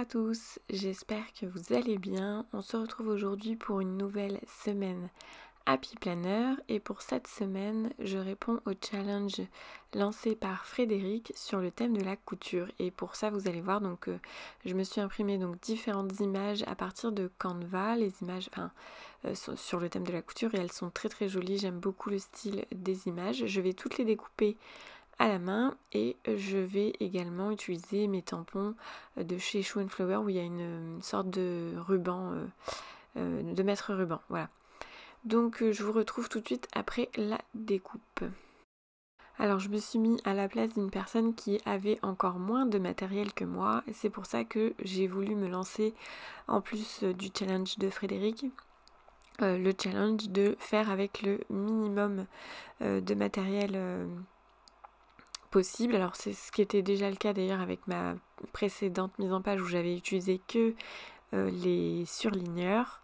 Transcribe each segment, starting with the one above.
tous, j'espère que vous allez bien. On se retrouve aujourd'hui pour une nouvelle semaine Happy Planner et pour cette semaine, je réponds au challenge lancé par Frédéric sur le thème de la couture. Et pour ça, vous allez voir, je me suis imprimé différentes images à partir de Canva, les images sur le thème de la couture et elles sont très très jolies. J'aime beaucoup le style des images. Je vais toutes les découper à la main et je vais également utiliser mes tampons de chez Shoe & Flower où il y a une sorte de ruban, de mètre ruban, voilà. Donc je vous retrouve tout de suite après la découpe. Alors je me suis mis à la place d'une personne qui avait encore moins de matériel que moi et c'est pour ça que j'ai voulu me lancer en plus du challenge de Frédéric. Le challenge de faire avec le minimum de matériel possible. Alors c'est ce qui était déjà le cas d'ailleurs avec ma précédente mise en page où j'avais utilisé que les surligneurs.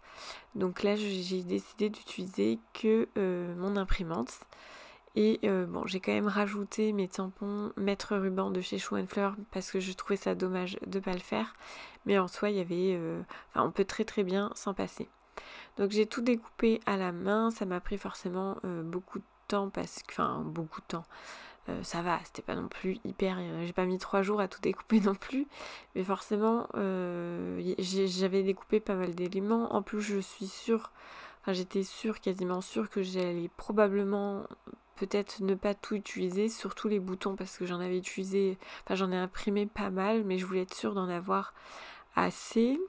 Donc là j'ai décidé d'utiliser que mon imprimante. Et j'ai quand même rajouté mes tampons mètre ruban de chez Shoe & Flower parce que je trouvais ça dommage de ne pas le faire. Mais en soi il y avait, on peut très très bien s'en passer. Donc j'ai tout découpé à la main, ça m'a pris forcément beaucoup de temps beaucoup de temps. Ça va, c'était pas non plus hyper... j'ai pas mis 3 jours à tout découper non plus, mais forcément j'avais découpé pas mal d'éléments. En plus j'étais quasiment sûre que j'allais probablement peut-être ne pas tout utiliser, surtout les boutons parce que j'en ai imprimé pas mal, mais je voulais être sûre d'en avoir assez.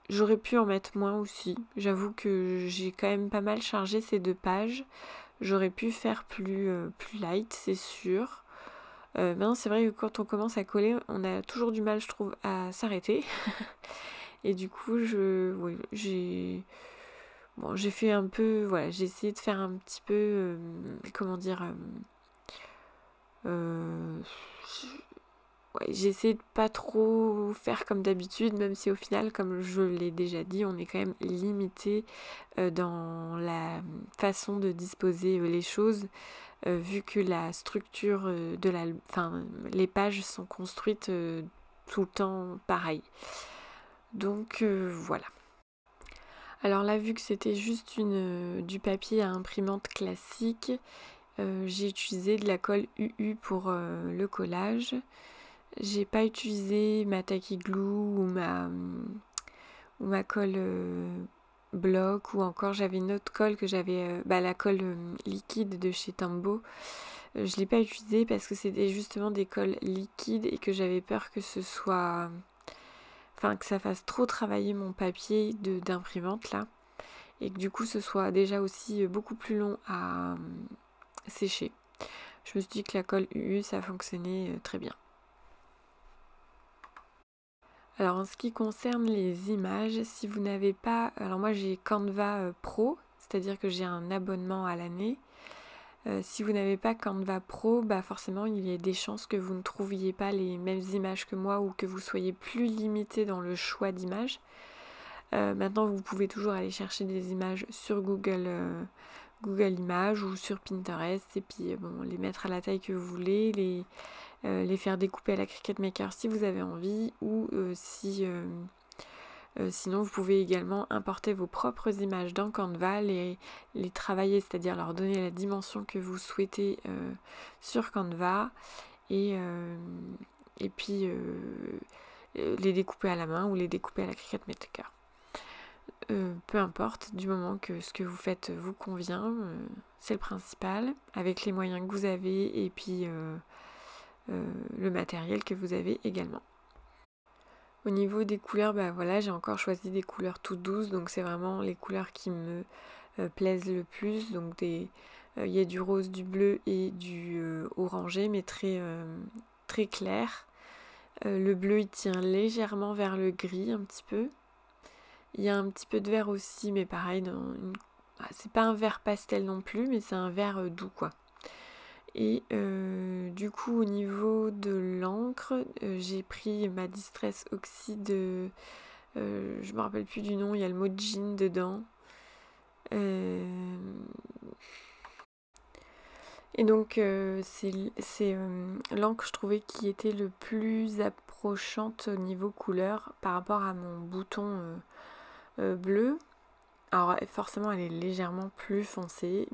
J'aurais pu en mettre moins aussi. J'avoue que j'ai quand même pas mal chargé ces 2 pages. J'aurais pu faire plus light, c'est sûr. Maintenant, c'est vrai que quand on commence à coller, on a toujours du mal, je trouve, à s'arrêter. Et du coup, j'ai fait un peu... Voilà, j'ai essayé de faire un petit peu... j'ai essayé de pas trop faire comme d'habitude, même si au final, comme je l'ai déjà dit, on est quand même limité dans la façon de disposer les choses, vu que la structure les pages sont construites tout le temps pareil. Donc voilà. Alors là, vu que c'était juste du papier à imprimante classique, j'ai utilisé de la colle UU pour le collage. J'ai pas utilisé ma tacky glue ou ma colle bloc, ou encore j'avais une autre colle que j'avais, la colle liquide de chez Tambo. Je l'ai pas utilisée parce que c'était justement des colles liquides et que j'avais peur que que ça fasse trop travailler mon papier d'imprimante là, et que du coup ce soit déjà aussi beaucoup plus long à sécher. Je me suis dit que la colle UU ça fonctionnait très bien. Alors en ce qui concerne les images, si vous n'avez pas... Alors moi j'ai Canva Pro, c'est-à-dire que j'ai un abonnement à l'année. Si vous n'avez pas Canva Pro, forcément il y a des chances que vous ne trouviez pas les mêmes images que moi ou que vous soyez plus limité dans le choix d'images. Maintenant vous pouvez toujours aller chercher des images sur Google Images ou sur Pinterest et puis les mettre à la taille que vous voulez, les faire découper à la Cricut Maker si vous avez envie, ou sinon vous pouvez également importer vos propres images dans Canva, les travailler, c'est-à-dire leur donner la dimension que vous souhaitez sur Canva et puis les découper à la main ou les découper à la Cricut Maker. Peu importe, du moment que ce que vous faites vous convient, c'est le principal, avec les moyens que vous avez et puis le matériel que vous avez également. Au niveau des couleurs, j'ai encore choisi des couleurs toutes douces, donc c'est vraiment les couleurs qui me plaisent le plus. Donc il y a du rose, du bleu et du orangé, mais très, très clair. Le bleu il tient légèrement vers le gris un petit peu. Il y a un petit peu de vert aussi, mais pareil, c'est pas un vert pastel non plus, mais c'est un vert doux quoi. Et du coup au niveau de l'encre, j'ai pris ma Distress Oxide, je me rappelle plus du nom, il y a le mot jean dedans. Et donc c'est l'encre que je trouvais qui était le plus approchante au niveau couleur par rapport à mon bouton bleu. Alors forcément elle est légèrement plus foncée,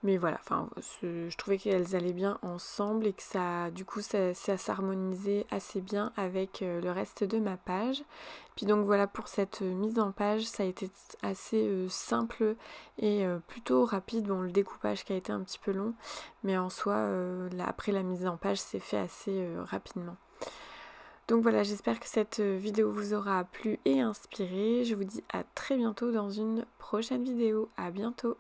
mais voilà, enfin, je trouvais qu'elles allaient bien ensemble et que ça, du coup, ça s'harmonisait assez bien avec le reste de ma page. Puis donc voilà, pour cette mise en page, ça a été assez simple et plutôt rapide. Bon, le découpage qui a été un petit peu long, mais en soi, après la mise en page, c'est fait assez rapidement. Donc voilà, j'espère que cette vidéo vous aura plu et inspiré. Je vous dis à très bientôt dans une prochaine vidéo. À bientôt!